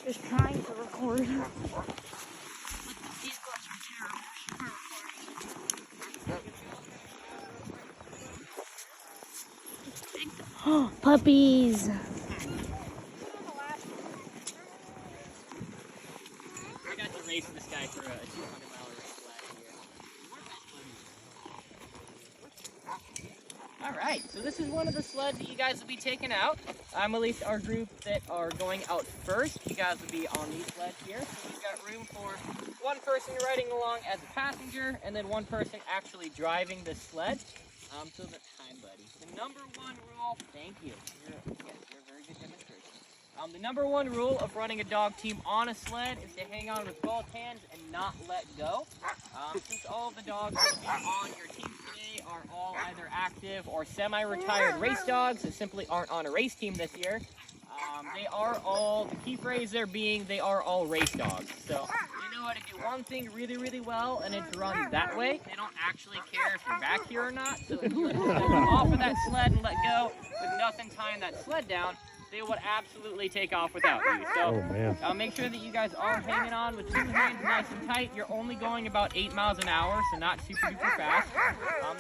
Just trying to record. These gloves are terrible for recording. Puppies! I got to race this guy for a 200-mile race last year. Alright, so this is one of the sleds that you guys will be taking out. At least our group that are going out first. You guys will be on these sleds here. So we've got room for one person riding along as a passenger, and then one person actually driving the sled. So the time, buddy. The number one rule, thank you. You're a very good demonstration. The number one rule of running a dog team on a sled is to hang on with both hands and not let go. Since all of the dogs that will be on your team today are all either active or semi-retired race dogs that simply aren't on a race team this year, they are all, the key phrase there being, they are all race dogs. So they know how to do one thing really, really well, and it's run that way. They don't actually care if you're back here or not. So if you let them off of that sled and let go with nothing tying that sled down, they would absolutely take off without you. So make sure that you guys are hanging on with two hands nice and tight. You're only going about 8 miles an hour, so not super duper fast.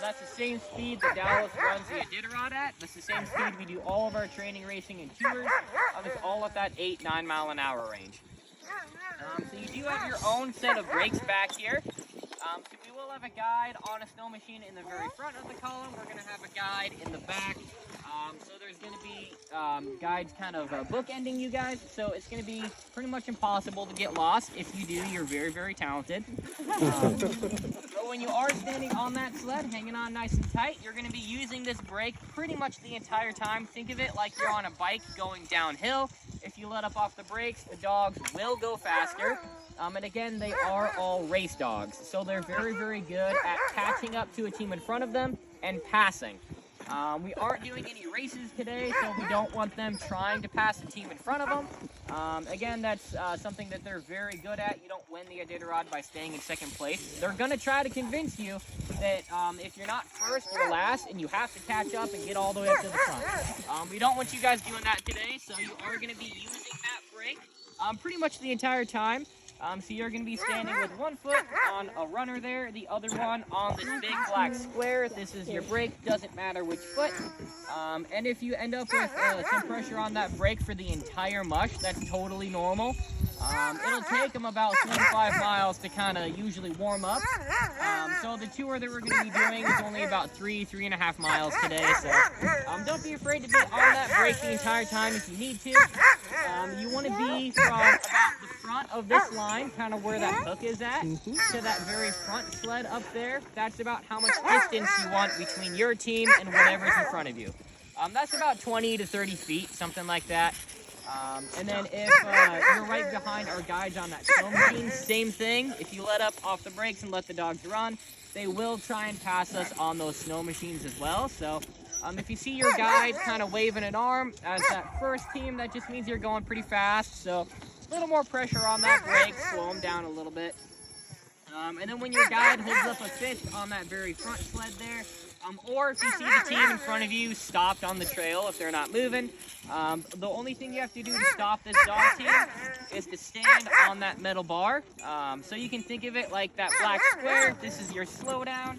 That's the same speed that Dallas runs the Iditarod at. That's the same speed we do all of our training, racing, and tours. It's all at that 8-9 mile an hour range. So you do have your own set of brakes back here. So we will have a guide on a snow machine in the very front of the column. We're going to have a guide in the back. So there's going to be guides kind of bookending you guys. So it's going to be pretty much impossible to get lost. If you do, you're very, very talented. But when you are standing on that sled, hanging on nice and tight, you're going to be using this brake pretty much the entire time. Think of it like you're on a bike going downhill. If you let up off the brakes, the dogs will go faster. And again, they are all race dogs. So they're very, very good at catching up to a team in front of them and passing. We aren't doing any races today, so we don't want them trying to pass the team in front of them. Again, that's something that they're very good at. You don't win the Iditarod by staying in second place. They're going to try to convince you that if you're not first, you're last, and you have to catch up and get all the way up to the front. We don't want you guys doing that today, so you are going to be using that brake pretty much the entire time. So you're going to be standing with one foot on a runner there, the other one on this big black square. This is your brake, doesn't matter which foot. And if you end up with some pressure on that brake for the entire mush, that's totally normal. It'll take them about 25 miles to kind of usually warm up. So the tour that we're going to be doing is only about 3.5 miles today. So don't be afraid to be on that brake the entire time if you need to. You want to be from about the front of this line, kind of where that hook is at, to that very front sled up there. That's about how much distance you want between your team and whatever's in front of you. That's about 20 to 30 feet, something like that. And then if you're right behind our guides on that snow machine, same thing. If you let up off the brakes and let the dogs run, they will try and pass us on those snow machines as well. So if you see your guide kind of waving an arm as that first team, that just means you're going pretty fast. So a little more pressure on that brake, slow them down a little bit. And then when your guide holds up a fist on that very front sled there, or if you see the team in front of you stopped on the trail if they're not moving, the only thing you have to do to stop this dog team is to stand on that metal bar. So you can think of it like that black square. This is your slow down.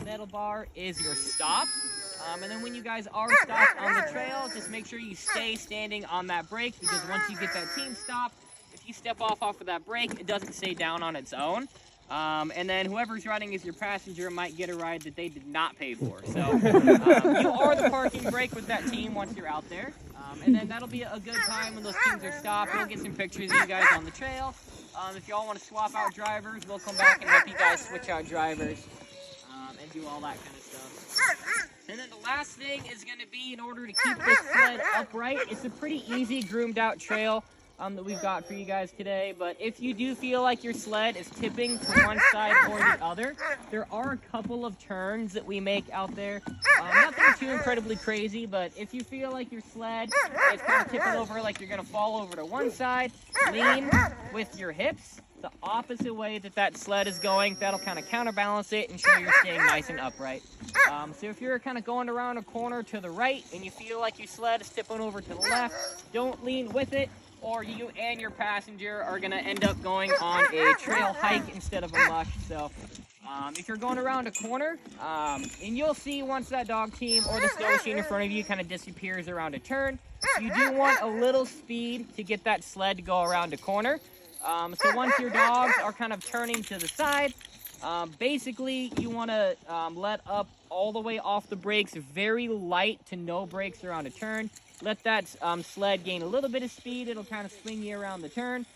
Metal bar is your stop. And then when you guys are stopped on the trail, just make sure you stay standing on that brake, because once you get that team stopped, if you step off of that brake, it doesn't stay down on its own. And then whoever's riding as your passenger might get a ride that they did not pay for. So you are the parking brake with that team once you're out there. And then that'll be a good time when those teams are stopped. We'll get some pictures of you guys on the trail. If y'all want to swap out drivers, we'll come back and help you guys switch out drivers and do all that kind of stuff. And then the last thing is going to be, in order to keep this sled upright, it's a pretty easy groomed out trail that we've got for you guys today. But if you do feel like your sled is tipping to one side or the other, there are a couple of turns that we make out there. Nothing too incredibly crazy, but if you feel like your sled is kind of tipping over, like you're going to fall over to one side, lean with your hips the opposite way that that sled is going. That'll kind of counterbalance it and ensure you're staying nice and upright. So if you're kind of going around a corner to the right and you feel like your sled is tipping over to the left, don't lean with it. or you and your passenger are gonna end up going on a trail hike instead of a mush. So if you're going around a corner, and you'll see once that dog team or the snow machine in front of you kind of disappears around a turn, you do want a little speed to get that sled to go around a corner. So once your dogs are kind of turning to the side, basically you want to let up all the way off the brakes, very light to no brakes around a turn. Let that sled gain a little bit of speed. It'll kind of swing you around the turn.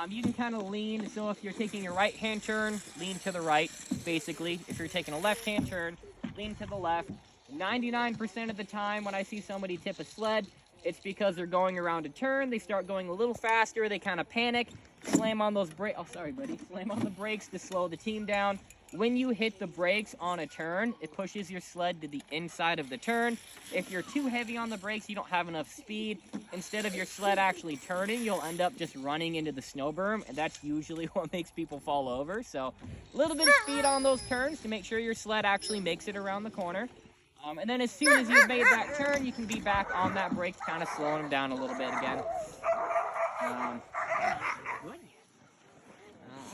You can kind of lean, so if you're taking a right-hand turn, lean to the right, basically. If you're taking a left-hand turn, lean to the left. 99% of the time when I see somebody tip a sled, it's because they're going around a turn, they start going a little faster, they kind of panic, slam on those brakes, oh sorry buddy, slam on the brakes to slow the team down. When you hit the brakes on a turn, it pushes your sled to the inside of the turn. If you're too heavy on the brakes, you don't have enough speed. Instead of your sled actually turning, you'll end up just running into the snow berm, and that's usually what makes people fall over. So a little bit of speed on those turns to make sure your sled actually makes it around the corner. And then as soon as you've made that turn, you can be back on that brake, kind of slowing them down a little bit again.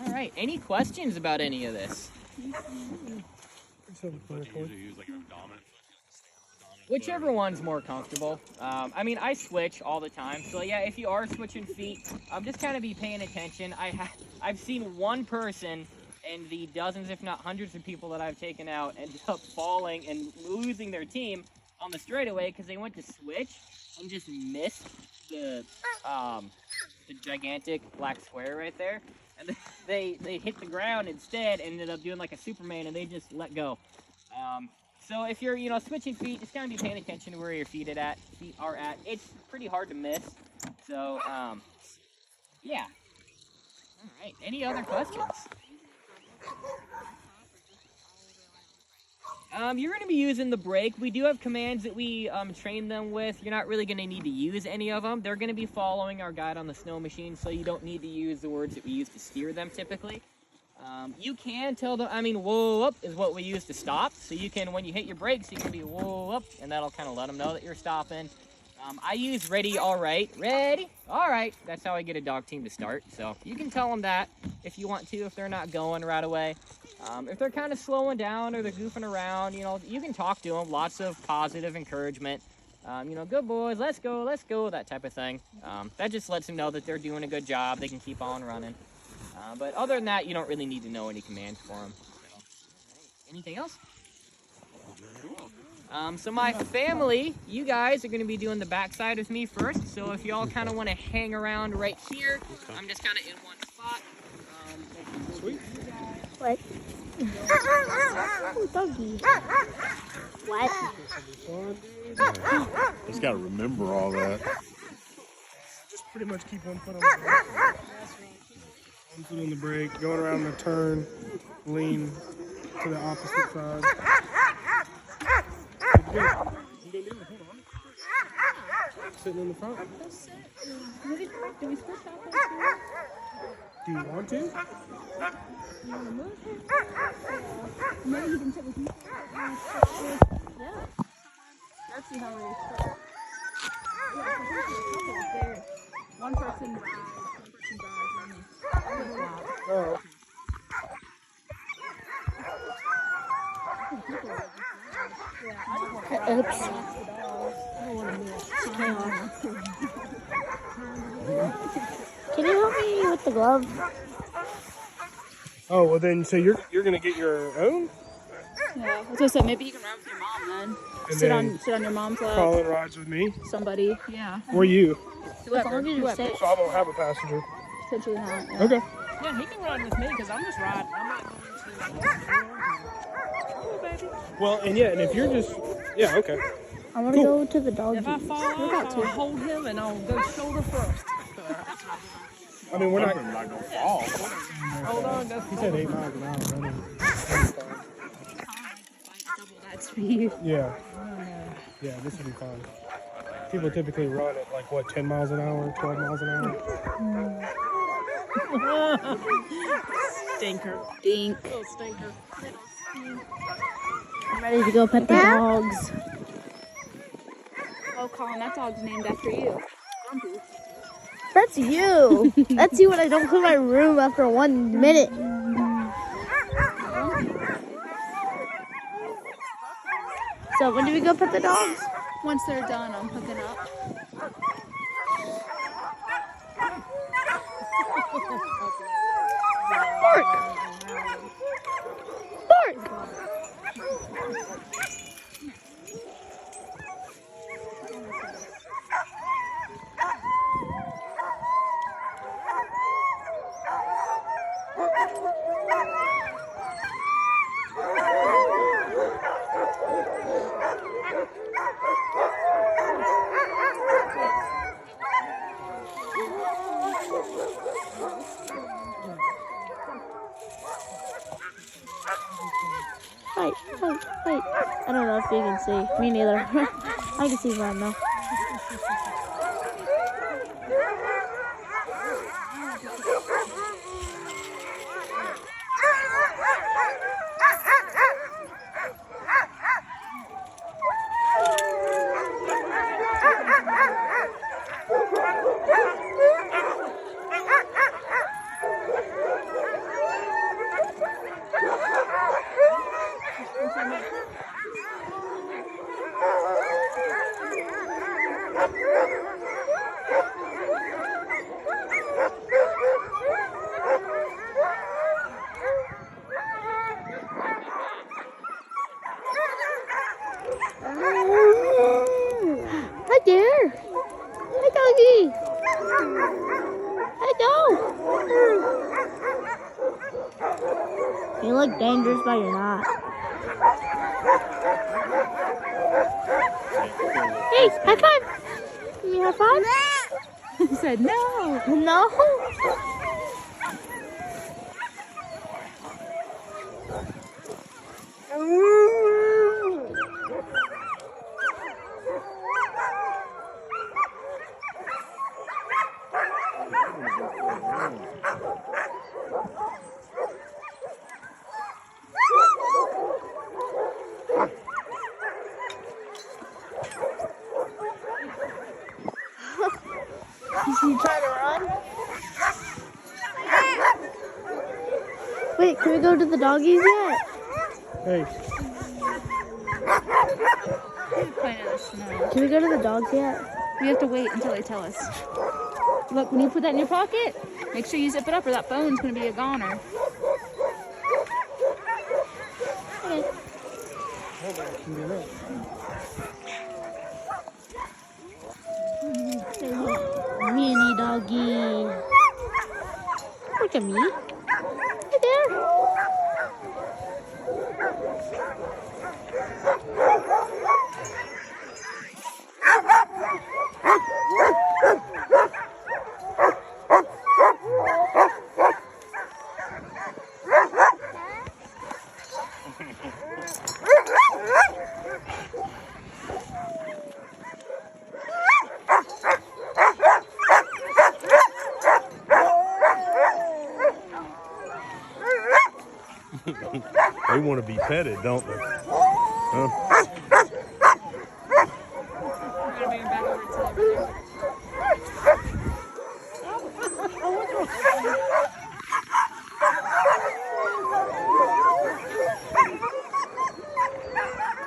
All right, any questions about any of this? Whichever one's more comfortable. I mean, I switch all the time. So yeah, if you are switching feet, just kind of be paying attention. I've seen one person and the dozens, if not hundreds of people that I've taken out end up falling and losing their team on the straightaway because they went to switch and just missed the gigantic black square right there. And they hit the ground instead, ended up doing like a Superman, and they just let go. So if you're, switching feet, just kind of be paying attention to where your feet are at. It's pretty hard to miss. So, yeah. All right. Any other questions? You're going to be using the brake. We do have commands that we train them with. You're not really going to need to use any of them. They're going to be following our guide on the snow machine, so you don't need to use the words that we use to steer them typically. You can tell them, whoa up is what we use to stop. So you can, when you hit your brakes, you can be whoa up, and that'll kind of let them know that you're stopping. I use ready, all right. Ready, all right. That's how I get a dog team to start. So you can tell them that if you want to, if they're not going right away. If they're kind of slowing down or they're goofing around, you can talk to them. Lots of positive encouragement. Good boys, let's go, that type of thing. That just lets them know that they're doing a good job. They can keep on running. But other than that, you don't really need to know any commands for them. Anything else? So my family, you guys are going to be doing the backside with me first. So if y'all kind of want to hang around right here, I'm just kind of in one spot. Sweet. What? Oh, doggy. What? Just got to remember all that. Just pretty much keep one foot on the brake. One foot on the brake, going around the turn, lean to the opposite side. Sitting in the front. Do you want to? Maybe you can sit with me. Yeah. Let's see how it is. Yeah, one person drives, Oh. Oops. Can you help me with the glove? Oh, well then, so you're gonna get your own? Yeah, I was gonna say maybe you can ride with your mom then. And Sit then on your mom's lap. Colin rides with me, Somebody. Yeah. or you. Whoever. sit. So I won't have a passenger. Potentially not. Yeah. Okay. Yeah, he can ride with me because I'm just riding. I'm not going to. Oh, baby. Well, and if you're just, okay. I want to go to the dog. If I fall off, I'll hold him and I'll go shoulder first. I mean, we're not. not going to fall. Hold on, just He said 8 miles an hour running. Double that speed. Yeah. Yeah, this would be fine. People typically run at like what, 10 miles an hour, 12 miles an hour? stinker. Dink. Little stinker. I'm ready to go pet the dogs. Oh, Colin, that dog's named after you. Grumpy. That's you. That's you when I don't clean my room after 1 minute. So when do we go pet the dogs? Once they're done, I'm hooking up. Bark! Bark! Wait. I don't know if you can see. Me neither. I can see fine though. Hi there. Hi doggy. Hi dog. You look dangerous, but you're not. Hey, high five. Give me a high five. He said no. No. Is he trying to run? Wait, can we go to the doggies yet? Hey, Point of the snow. Can we go to the dogs yet? We have to wait until they tell us. Look, when you put that in your pocket, make sure you zip it up or that phone's going to be a goner. Okay. hold on. Can you look? Mini doggy. Look at me. Hi there. They want to be petted, don't they? Huh?